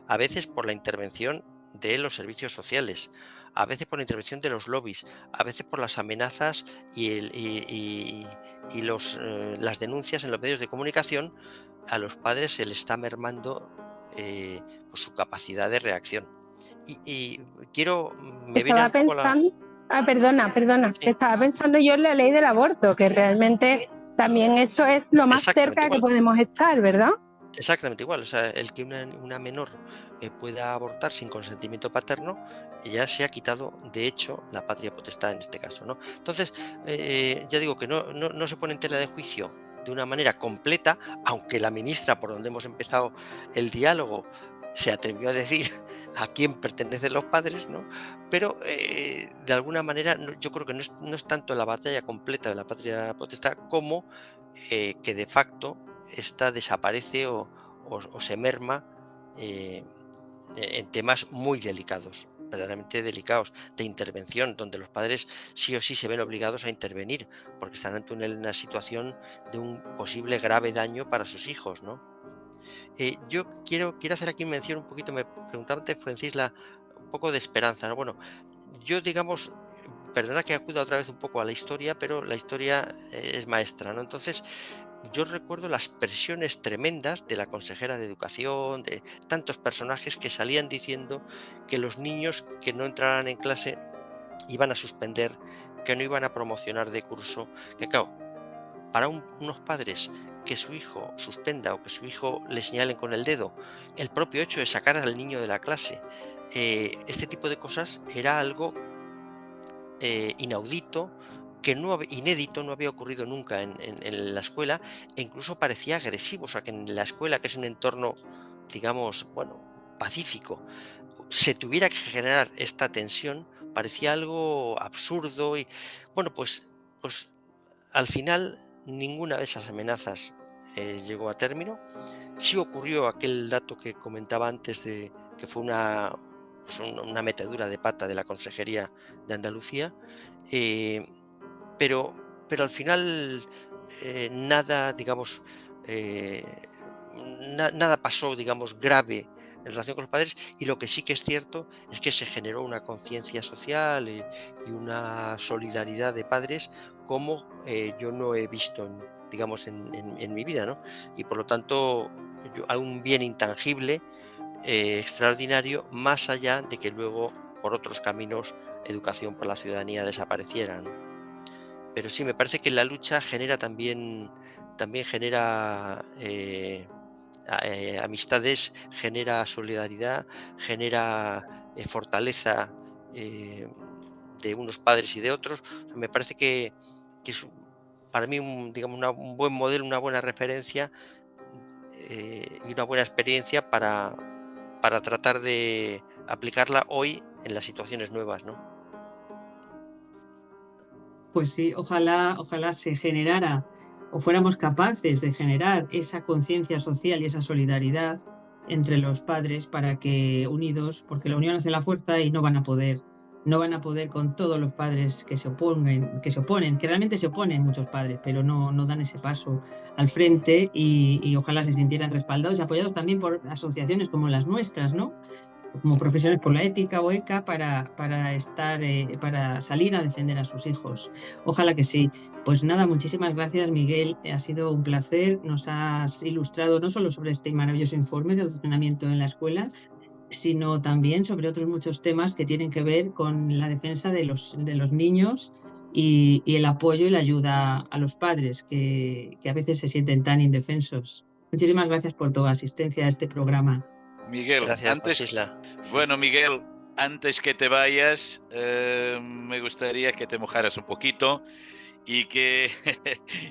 Speaker 2: a veces por la intervención de los servicios sociales, a veces por la intervención de los lobbies, a veces por las amenazas y las denuncias en los medios de comunicación, a los padres se les está mermando pues su capacidad de reacción. Y me viene
Speaker 6: Estaba
Speaker 2: un poco la...
Speaker 6: pensando, perdona,
Speaker 2: Sí,
Speaker 6: estaba pensando yo en la ley del aborto, que realmente también eso es lo más
Speaker 2: exactamente
Speaker 6: cerca que
Speaker 2: igual.
Speaker 6: podemos estar, ¿verdad?
Speaker 2: Exactamente igual, o sea, el que una menor pueda abortar sin consentimiento paterno, ya se ha quitado, de hecho, la patria potestad en este caso, ¿no? Entonces, ya digo que no se pone en tela de juicio de una manera completa, aunque la ministra, por donde hemos empezado el diálogo, se atrevió a decir a quién pertenecen los padres, ¿no? Pero de alguna manera yo creo que no es tanto la batalla completa de la patria potestad como que de facto esta desaparece o se merma en temas muy delicados, verdaderamente delicados, de intervención, donde los padres sí o sí se ven obligados a intervenir, porque están ante una situación de un posible grave daño para sus hijos, ¿no? Yo quiero hacer aquí mención un poquito, me preguntaba antes Francisla, un poco de esperanza, ¿no? Bueno, yo digamos, perdona que acuda otra vez un poco a la historia, pero la historia es maestra, ¿no? Entonces, yo recuerdo las presiones tremendas de la consejera de Educación, de tantos personajes que salían diciendo que los niños que no entraran en clase iban a suspender, que no iban a promocionar de curso, que claro, para unos padres que su hijo suspenda o que su hijo le señalen con el dedo, el propio hecho de sacar al niño de la clase, este tipo de cosas era algo inaudito, inédito, no había ocurrido nunca en la escuela, e incluso parecía agresivo, o sea, que en la escuela, que es un entorno, digamos, bueno, pacífico, se tuviera que generar esta tensión, parecía algo absurdo y, bueno, pues al final ninguna de esas amenazas llegó a término. Sí ocurrió aquel dato que comentaba antes de que fue una metedura de pata de la Consejería de Andalucía, eh, pero, pero al final nada, digamos, eh, nada pasó, digamos, grave en relación con los padres, y lo que sí que es cierto es que se generó una conciencia social y una solidaridad de padres como yo no he visto, digamos, en mi vida, ¿no? Y por lo tanto, hay un bien intangible extraordinario, más allá de que luego por otros caminos educación para la ciudadanía desapareciera, ¿no? pero sí, me parece que la lucha genera también genera amistades, genera solidaridad, genera fortaleza de unos padres y de otros. O sea, me parece que es para mí digamos un buen modelo, una buena referencia y una buena experiencia para tratar de aplicarla hoy en las situaciones nuevas, ¿no?
Speaker 1: Pues sí, ojalá se generara o fuéramos capaces de generar esa conciencia social y esa solidaridad entre los padres para que unidos, porque la unión hace la fuerza y no van a poder con todos los padres que se oponen, que realmente se oponen muchos padres, pero no dan ese paso al frente y ojalá se sintieran respaldados y apoyados también por asociaciones como las nuestras, ¿no? Como Profesores por la Ética o ECA para salir a defender a sus hijos. Ojalá que sí. Pues nada, muchísimas gracias, Miguel. Ha sido un placer. Nos has ilustrado no solo sobre este maravilloso informe de adoctrinamiento en la escuela, sino también sobre otros muchos temas que tienen que ver con la defensa de los niños y el apoyo y la ayuda a los padres que a veces se sienten tan indefensos. Muchísimas gracias por tu asistencia a este programa.
Speaker 3: Miguel,
Speaker 2: Gracias, Francisla. Sí.
Speaker 3: bueno, Miguel, antes que te vayas, me gustaría que te mojaras un poquito y que,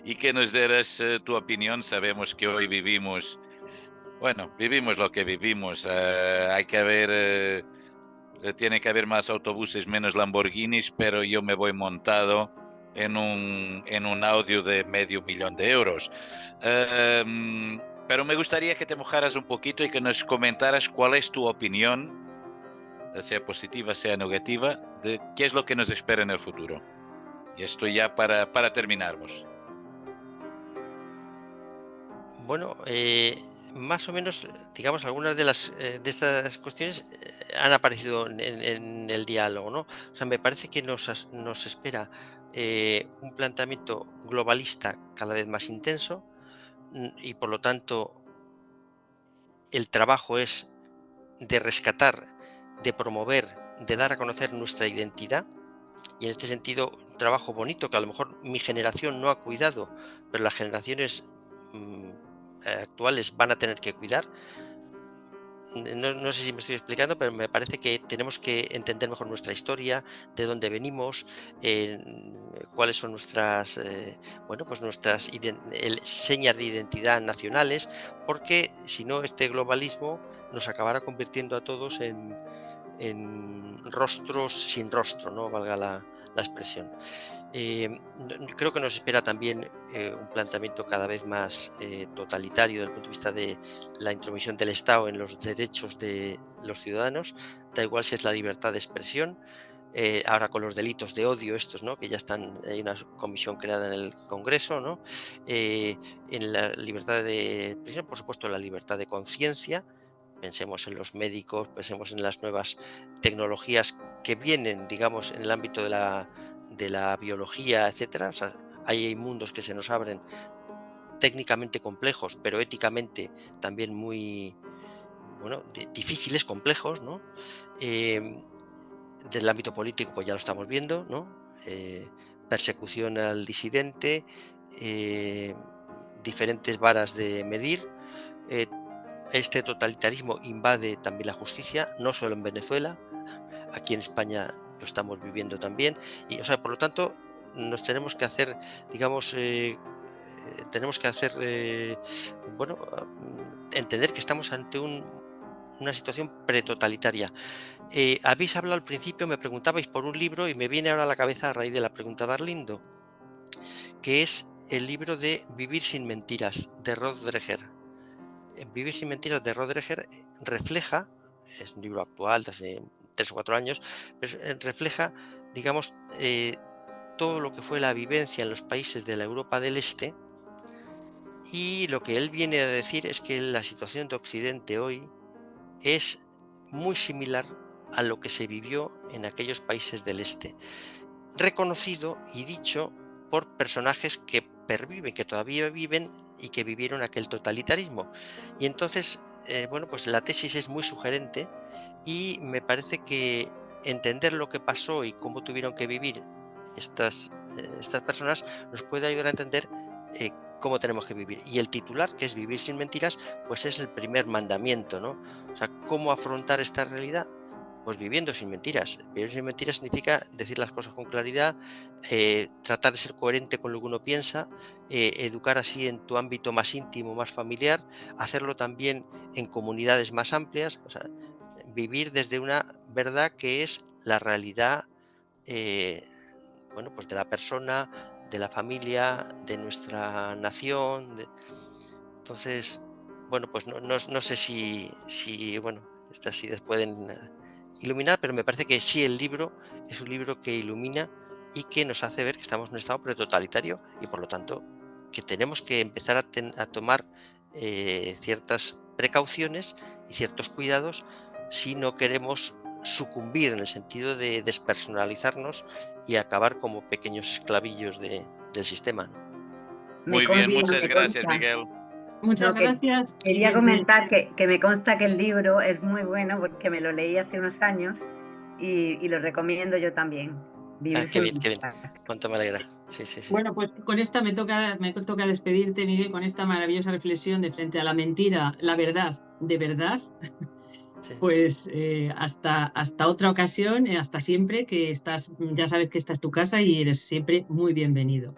Speaker 3: y que nos dieras tu opinión. Sabemos que hoy vivimos lo que vivimos. Hay que haber, tiene que haber más autobuses, menos Lamborghinis, pero yo me voy montado en un Audi de €500,000. Pero me gustaría que te mojaras un poquito y que nos comentaras cuál es tu opinión, sea positiva, sea negativa, de qué es lo que nos espera en el futuro. Y esto ya para terminarmos.
Speaker 2: Bueno, más o menos, digamos, algunas de estas cuestiones han aparecido en el diálogo, ¿no? O sea, me parece que nos espera un planteamiento globalista cada vez más intenso y por lo tanto el trabajo es de rescatar, de promover, de dar a conocer nuestra identidad. Y en este sentido, un trabajo bonito que a lo mejor mi generación no ha cuidado, pero las generaciones actuales van a tener que cuidar. No sé si me estoy explicando, pero me parece que tenemos que entender mejor nuestra historia, de dónde venimos, cuáles son nuestras, pues nuestras señas de identidad nacionales, porque si no, este globalismo nos acabará convirtiendo a todos en rostros sin rostro, ¿no? Valga la expresión. Creo que nos espera también un planteamiento cada vez más totalitario desde el punto de vista de la intromisión del Estado en los derechos de los ciudadanos, da igual si es la libertad de expresión, ahora con los delitos de odio estos, ¿no? Que ya hay una comisión creada en el Congreso, ¿no? En la libertad de expresión, por supuesto, la libertad de conciencia. Pensemos en los médicos, pensemos en las nuevas tecnologías que vienen, digamos, en el ámbito de la biología, etcétera. O sea, hay mundos que se nos abren técnicamente complejos, pero éticamente también muy, difíciles, complejos, ¿no? Desde el ámbito político, pues ya lo estamos viendo, ¿no? Persecución al disidente, diferentes varas de medir. Este totalitarismo invade también la justicia, no solo en Venezuela, aquí en España lo estamos viviendo también. Y, o sea, por lo tanto, nos tenemos que hacer, digamos, entender que estamos ante una situación pretotalitaria. Habéis hablado al principio, me preguntabais por un libro y me viene ahora a la cabeza a raíz de la pregunta de Arlindo, que es el libro de Vivir sin mentiras, de Rod Dreher. Vivir sin mentiras de Rod Dreher refleja, es un libro actual de hace 3 o 4 años, pero refleja, digamos, todo lo que fue la vivencia en los países de la Europa del Este, y lo que él viene a decir es que la situación de Occidente hoy es muy similar a lo que se vivió en aquellos países del Este, reconocido y dicho por personajes que perviven, que todavía viven y que vivieron aquel totalitarismo. Y entonces, pues la tesis es muy sugerente y me parece que entender lo que pasó y cómo tuvieron que vivir estas personas nos puede ayudar a entender cómo tenemos que vivir. Y el titular, que es vivir sin mentiras, pues es el primer mandamiento, ¿no? O sea, ¿cómo afrontar esta realidad? Pues viviendo sin mentiras. Vivir sin mentiras significa decir las cosas con claridad, tratar de ser coherente con lo que uno piensa, educar así en tu ámbito más íntimo, más familiar, hacerlo también en comunidades más amplias, o sea, vivir desde una verdad que es la realidad, bueno, pues de la persona, de la familia, de nuestra nación. Entonces, bueno, pues no sé si bueno, estas ideas pueden iluminar, pero me parece que sí, el libro es un libro que ilumina y que nos hace ver que estamos en un estado pretotalitario y por lo tanto que tenemos que empezar a tomar ciertas precauciones y ciertos cuidados si no queremos sucumbir en el sentido de despersonalizarnos y acabar como pequeños esclavillos del sistema, ¿no?
Speaker 4: Me
Speaker 3: Muy bien,
Speaker 4: consta,
Speaker 3: muchas
Speaker 4: me
Speaker 3: gracias,
Speaker 4: consta.
Speaker 3: Miguel.
Speaker 1: Muchas
Speaker 4: No, que
Speaker 1: gracias. y
Speaker 4: quería
Speaker 1: desde-
Speaker 4: comentar que me consta que el libro es muy bueno porque me lo leí hace unos años y lo recomiendo yo también. Vivir
Speaker 2: Qué
Speaker 4: sin
Speaker 2: bien, qué bien.
Speaker 4: mentiras.
Speaker 2: Cuánto me alegra. Sí, sí, sí.
Speaker 1: Bueno, pues con esta me toca despedirte, Miguel, con esta maravillosa reflexión de frente a la mentira, la verdad, de verdad.
Speaker 2: Sí.
Speaker 1: Pues hasta otra ocasión, hasta siempre, ya sabes que esta es tu casa y eres siempre muy bienvenido.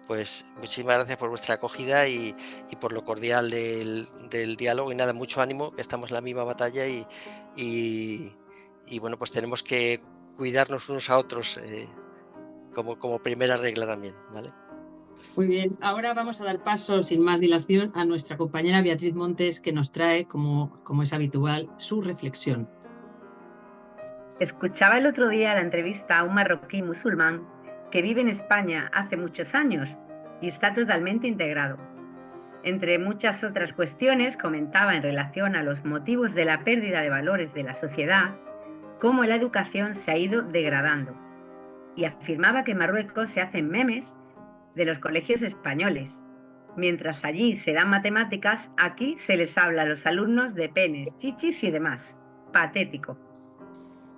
Speaker 2: Pues muchísimas gracias por vuestra acogida y por lo cordial del diálogo y nada, mucho ánimo, que estamos en la misma batalla y bueno, pues tenemos que cuidarnos unos a otros como primera regla también, ¿vale?
Speaker 1: Muy bien, ahora vamos a dar paso sin más dilación a nuestra compañera Beatriz Montes, que nos trae, como es habitual, su reflexión.
Speaker 4: Escuchaba el otro día la entrevista a un marroquí musulmán que vive en España hace muchos años y está totalmente integrado. Entre muchas otras cuestiones, comentaba en relación a los motivos de la pérdida de valores de la sociedad, cómo la educación se ha ido degradando. Y afirmaba que en Marruecos se hacen memes de los colegios españoles. Mientras allí se dan matemáticas, aquí se les habla a los alumnos de penes, chichis y demás. Patético.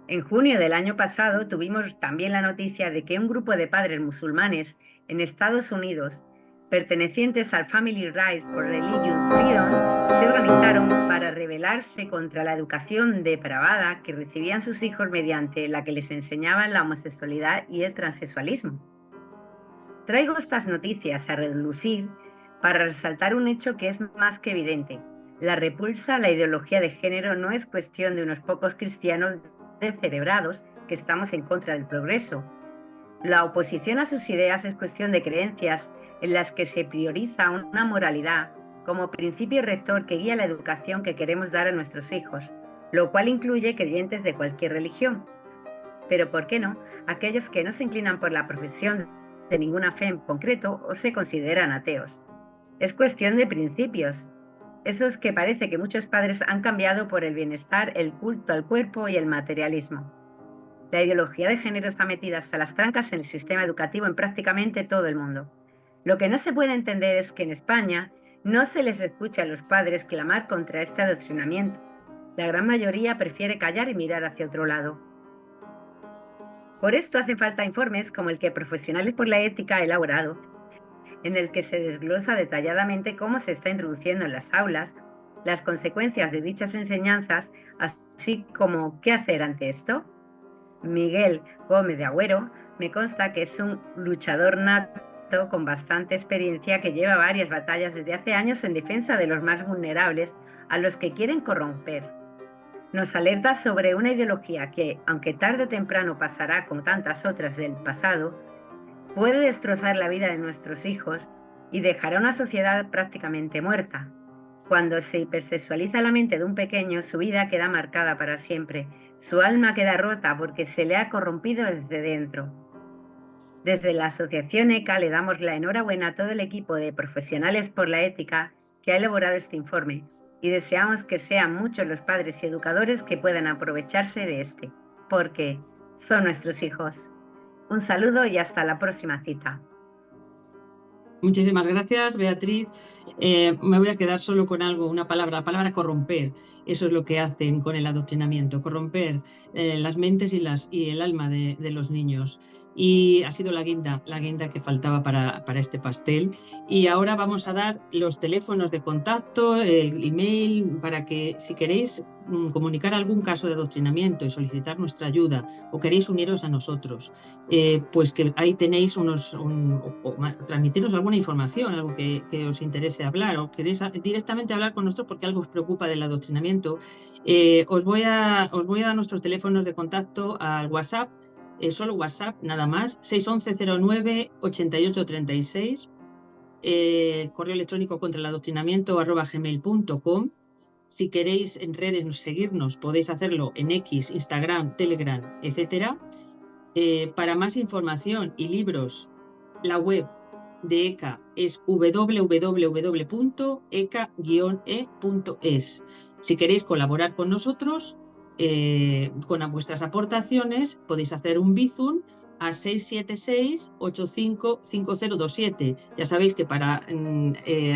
Speaker 4: En junio del año pasado tuvimos también la noticia de que un grupo de padres musulmanes en Estados Unidos, pertenecientes al Family Rights for Religion Freedom, se organizaron para rebelarse contra la educación depravada que recibían sus hijos mediante la que les enseñaban la homosexualidad y el transexualismo. Traigo estas noticias a relucir para resaltar un hecho que es más que evidente. La repulsa a la ideología de género no es cuestión de unos pocos cristianos descerebrados que estamos en contra del progreso. La oposición a sus ideas es cuestión de creencias en las que se prioriza una moralidad como principio rector que guía la educación que queremos dar a nuestros hijos, lo cual incluye creyentes de cualquier religión. Pero ¿por qué no? Aquellos que no se inclinan por la profesión de ninguna fe en concreto o se consideran ateos. Es cuestión de principios. Esos que parece que muchos padres han cambiado por el bienestar, el culto al cuerpo y el materialismo. La ideología de género está metida hasta las trancas en el sistema educativo en prácticamente todo el mundo. Lo que no se puede entender es que en España no se les escucha a los padres clamar contra este adoctrinamiento. La gran mayoría prefiere callar y mirar hacia otro lado. Por esto hacen falta informes como el que Profesionales por la Ética ha elaborado, en el que se desglosa detalladamente cómo se está introduciendo en las aulas, las consecuencias de dichas enseñanzas, así como qué hacer ante esto. Miguel Gómez de Agüero me consta que es un luchador nato con bastante experiencia que lleva varias batallas desde hace años en defensa de los más vulnerables a los que quieren corromper. Nos alerta sobre una ideología que, aunque tarde o temprano pasará como tantas otras del pasado, puede destrozar la vida de nuestros hijos y dejará una sociedad prácticamente muerta. Cuando se hipersexualiza la mente de un pequeño, su vida queda marcada para siempre. Su alma queda rota porque se le ha corrompido desde dentro. Desde la Asociación ECA le damos la enhorabuena a todo el equipo de Profesionales por la Ética que ha elaborado este informe y deseamos que sean muchos los padres y educadores que puedan aprovecharse de este, porque son nuestros hijos. Un saludo y hasta la próxima cita.
Speaker 1: Muchísimas gracias, Beatriz. Me voy a quedar solo con algo, una palabra, la palabra corromper. Eso es lo que hacen con el adoctrinamiento, corromper las mentes y el alma de los niños. Y ha sido la guinda que faltaba para este pastel. Y ahora vamos a dar los teléfonos de contacto, el email, para que si queréis comunicar algún caso de adoctrinamiento y solicitar nuestra ayuda o queréis uniros a nosotros, pues que ahí tenéis o transmitiros alguna información, algo que os interese hablar o queréis directamente hablar con nosotros porque algo os preocupa del adoctrinamiento. Os voy a dar nuestros teléfonos de contacto al WhatsApp, solo WhatsApp, nada más, 611-09-8836, correo electrónico contra el adoctrinamiento @gmail.com. Si queréis en redes seguirnos, podéis hacerlo en X, Instagram, Telegram, etcétera. Para más información y libros, la web de ECA es www.eca-e.es. Si queréis colaborar con nosotros, con vuestras aportaciones, podéis hacer un Bizum a 676-855027. Ya sabéis que para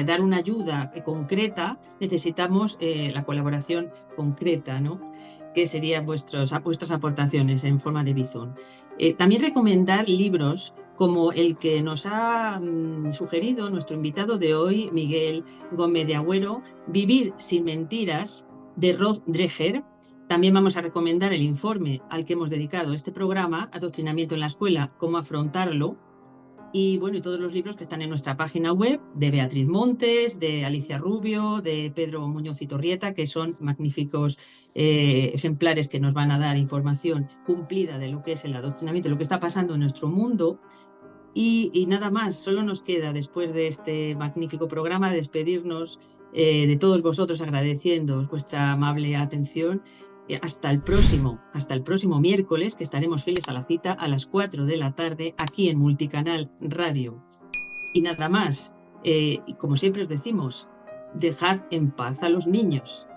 Speaker 1: dar una ayuda concreta necesitamos la colaboración concreta, ¿no? Que serían vuestras aportaciones en forma de Bizum. También recomendar libros como el que nos ha sugerido nuestro invitado de hoy, Miguel Gómez de Agüero, Vivir sin mentiras, de Rod Dreher. También vamos a recomendar el informe al que hemos dedicado este programa, Adoctrinamiento en la Escuela, cómo afrontarlo. Y bueno, y todos los libros que están en nuestra página web, de Beatriz Montes, de Alicia Rubio, de Pedro Muñoz y Torrieta, que son magníficos ejemplares que nos van a dar información cumplida de lo que es el adoctrinamiento, lo que está pasando en nuestro mundo. Y nada más, solo nos queda después de este magnífico programa despedirnos de todos vosotros, agradeciéndoos vuestra amable atención. Hasta el próximo miércoles, que estaremos fieles a la cita a las 4 de la tarde aquí en Multicanal Radio. Y nada más, y como siempre os decimos, dejad en paz a los niños.